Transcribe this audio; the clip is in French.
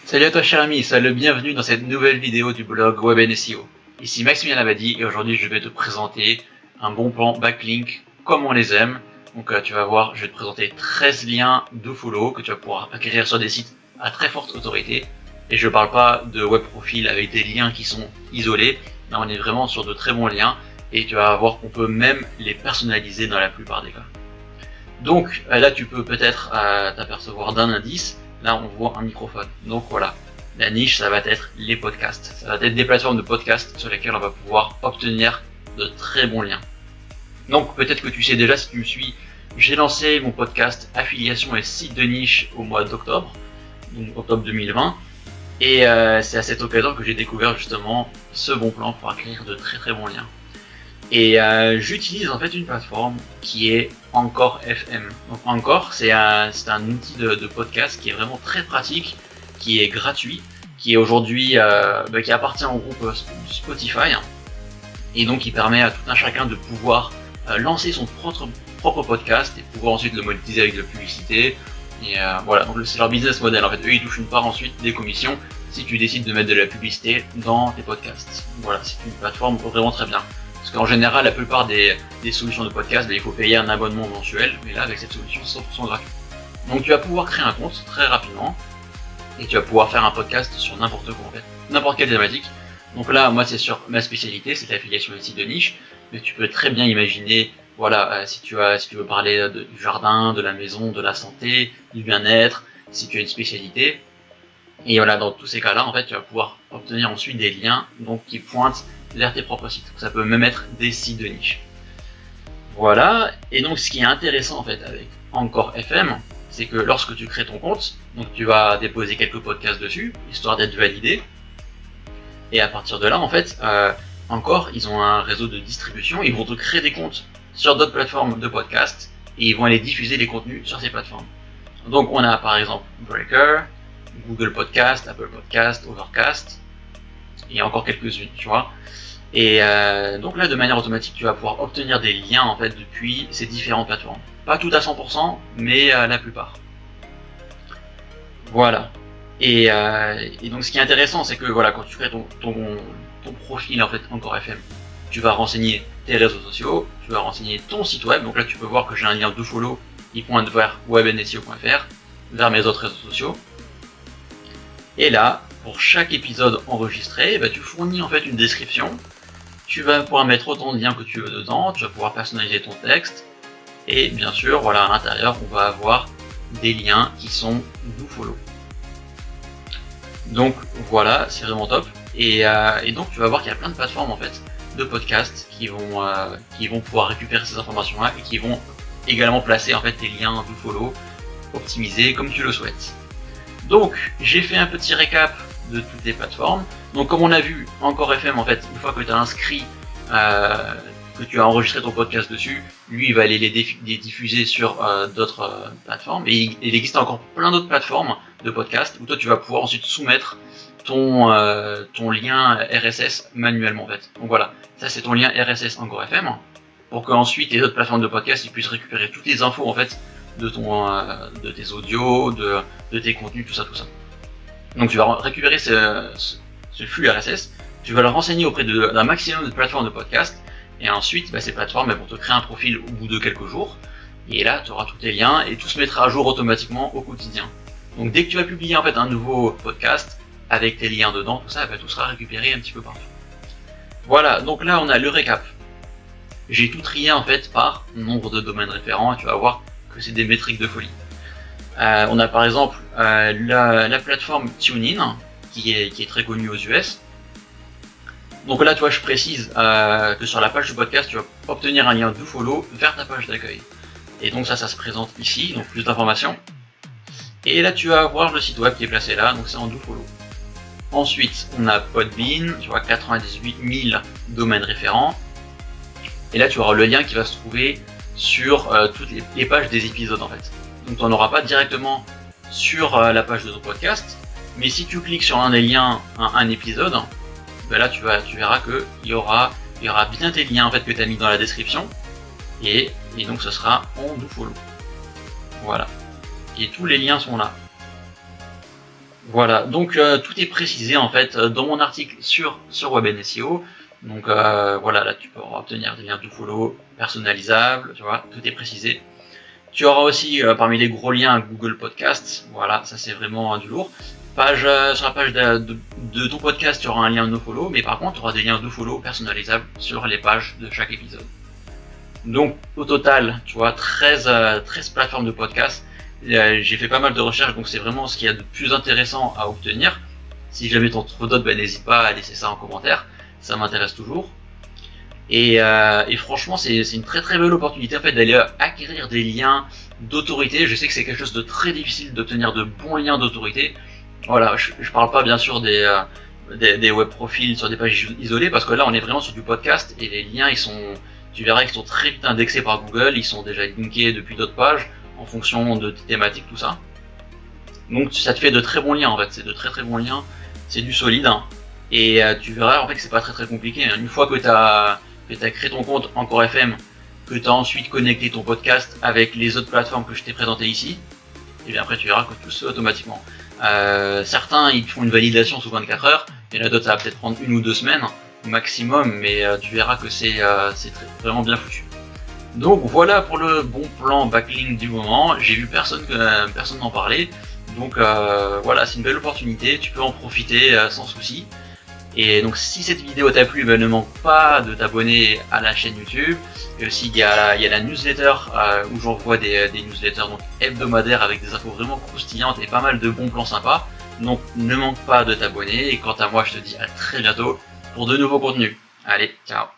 Salut à toi cher ami, sois le bienvenu dans cette nouvelle vidéo du blog Web SEO. Ici Maximilien Labadie et aujourd'hui je vais te présenter un bon plan backlink comme on les aime. Donc tu vas voir, je vais te présenter 13 liens do follow que tu vas pouvoir acquérir sur des sites à très forte autorité. Et je ne parle pas de web profil avec des liens qui sont isolés, là on est vraiment sur de très bons liens et tu vas voir qu'on peut même les personnaliser dans la plupart des cas. Donc là tu peux peut-être t'apercevoir d'un indice. Là on voit un microphone, donc voilà, la niche ça va être les podcasts, ça va être des plateformes de podcasts sur lesquelles on va pouvoir obtenir de très bons liens. Donc peut-être que tu sais déjà, si tu me suis, j'ai lancé mon podcast affiliation et site de niche au mois d'octobre, donc octobre 2020, et c'est à cette occasion que j'ai découvert justement ce bon plan pour acquérir de très très bons liens. Et j'utilise en fait une plateforme qui est Encore FM. Donc Encore, c'est un outil de podcast qui est vraiment très pratique, qui est gratuit, qui est aujourd'hui qui appartient au groupe Spotify, et donc qui permet à tout un chacun de pouvoir lancer son propre podcast et pouvoir ensuite le monétiser avec de la publicité. Et voilà, donc c'est leur business model. En fait, eux ils touchent une part ensuite des commissions si tu décides de mettre de la publicité dans tes podcasts. Voilà, c'est une plateforme vraiment très bien. Parce qu'en général, la plupart des solutions de podcast, il faut payer un abonnement mensuel, mais là, avec cette solution, c'est 100% gratuit. Donc tu vas pouvoir créer un compte très rapidement, et tu vas pouvoir faire un podcast sur n'importe quoi en fait, n'importe quelle thématique. Donc là, moi, c'est sur ma spécialité, c'est l'affiliation et site de niche, mais tu peux très bien imaginer, voilà, si tu veux parler du jardin, de la maison, de la santé, du bien-être, si tu as une spécialité. Et voilà, dans tous ces cas-là, en fait, tu vas pouvoir obtenir ensuite des liens donc qui pointent vers tes propres sites. Ça peut même être des sites de niche. Voilà, et donc ce qui est intéressant en fait avec Encore FM, c'est que lorsque tu crées ton compte, donc tu vas déposer quelques podcasts dessus, histoire d'être validé. Et à partir de là, en fait, Encore, ils ont un réseau de distribution, ils vont te créer des comptes sur d'autres plateformes de podcasts, et ils vont aller diffuser les contenus sur ces plateformes. Donc on a par exemple Breaker, Google Podcast, Apple Podcast, Overcast, et encore quelques-unes, tu vois. Et donc là, de manière automatique, tu vas pouvoir obtenir des liens en fait depuis ces différentes plateformes. Pas tout à 100%, mais la plupart. Voilà. Et donc ce qui est intéressant, c'est que voilà, quand tu crées ton profil en fait Encore FM, tu vas renseigner tes réseaux sociaux, tu vas renseigner ton site web. Donc là, tu peux voir que j'ai un lien dofollow qui pointe vers webnseo.fr, vers mes autres réseaux sociaux. Et là, pour chaque épisode enregistré, tu fournis en fait une description. Tu vas pouvoir mettre autant de liens que tu veux dedans, tu vas pouvoir personnaliser ton texte, et bien sûr, voilà, à l'intérieur, on va avoir des liens qui sont do follow. Donc voilà, c'est vraiment top. Et donc tu vas voir qu'il y a plein de plateformes en fait de podcasts qui vont pouvoir récupérer ces informations-là et qui vont également placer en fait tes liens do follow optimisés comme tu le souhaites. Donc j'ai fait un petit récap de toutes les plateformes. Donc comme on a vu, Encore FM en fait, une fois que tu as inscrit, que tu as enregistré ton podcast dessus, lui il va aller les diffuser sur d'autres plateformes. Et il existe encore plein d'autres plateformes de podcasts où toi tu vas pouvoir ensuite soumettre ton lien RSS manuellement en fait. Donc voilà, ça c'est ton lien RSS Encore FM, pour qu'ensuite les autres plateformes de podcast ils puissent récupérer toutes les infos en fait de tes audios, de tes contenus, tout ça. Donc tu vas récupérer ce flux RSS, tu vas le renseigner auprès d'un maximum de plateformes de podcast, et ensuite ces plateformes vont te créer un profil au bout de quelques jours, et là tu auras tous tes liens, et tout se mettra à jour automatiquement au quotidien. Donc dès que tu vas publier en fait un nouveau podcast, avec tes liens dedans, tout ça, tout sera récupéré un petit peu partout. Voilà, donc là on a le récap. J'ai tout trié en fait par nombre de domaines référents, et tu vas voir que c'est des métriques de folie. On a par exemple la plateforme TuneIn qui est très connue aux US. Donc là, tu vois, je précise que sur la page du podcast, tu vas obtenir un lien do follow vers ta page d'accueil. Et donc ça se présente ici, donc plus d'informations. Et là, tu vas voir le site web qui est placé là, donc c'est en do follow. Ensuite, on a Podbean, tu vois, 98 000 domaines référents. Et là, tu auras le lien qui va se trouver sur toutes les pages des épisodes en fait. Donc tu n'en auras pas directement sur la page de ton podcast, mais si tu cliques sur un des liens, un épisode, là tu verras qu'il y aura bien tes liens en fait que tu as mis dans la description, et donc ce sera en do follow. Voilà. Et tous les liens sont là. Voilà, donc tout est précisé en fait dans mon article sur WebNSEO. Donc voilà, là tu peux obtenir des liens to follow personnalisables, tu vois, tout est précisé. Tu auras aussi parmi les gros liens Google Podcasts, voilà, ça c'est vraiment du lourd. Sur la page de ton podcast, tu auras un lien nofollow, mais par contre tu auras des liens nofollow personnalisables sur les pages de chaque épisode. Donc au total, tu vois, 13 plateformes de podcast. J'ai fait pas mal de recherches, donc c'est vraiment ce qu'il y a de plus intéressant à obtenir. Si jamais t'en trouves d'autres, n'hésite pas à laisser ça en commentaire, ça m'intéresse toujours. Et franchement, c'est une très très belle opportunité en fait d'aller acquérir des liens d'autorité. Je sais que c'est quelque chose de très difficile d'obtenir de bons liens d'autorité. Voilà, je parle pas bien sûr des web profils sur des pages isolées, parce que là on est vraiment sur du podcast et les liens tu verras qu'ils sont très vite indexés par Google, ils sont déjà linkés depuis d'autres pages en fonction de tes thématiques, tout ça. Donc ça te fait de très bons liens en fait, c'est de très très bons liens, c'est du solide, hein. Et tu verras en fait que c'est pas très très compliqué, hein. Une fois que tu as créé ton compte Encore FM, que tu as ensuite connecté ton podcast avec les autres plateformes que je t'ai présentées ici, et bien après tu verras que tout se fait automatiquement. Certains ils font une validation sous 24 heures, et là d'autres ça va peut-être prendre 1 ou 2 semaines au maximum, mais tu verras que c'est vraiment bien foutu. Donc voilà pour le bon plan backlink du moment. J'ai vu personne n'en parlait, donc voilà, c'est une belle opportunité, tu peux en profiter sans souci. Et donc si cette vidéo t'a plu, ne manque pas de t'abonner à la chaîne YouTube. Et aussi il y a la newsletter où j'envoie des newsletters donc hebdomadaires avec des infos vraiment croustillantes et pas mal de bons plans sympas. Donc ne manque pas de t'abonner, et quant à moi je te dis à très bientôt pour de nouveaux contenus. Allez, ciao.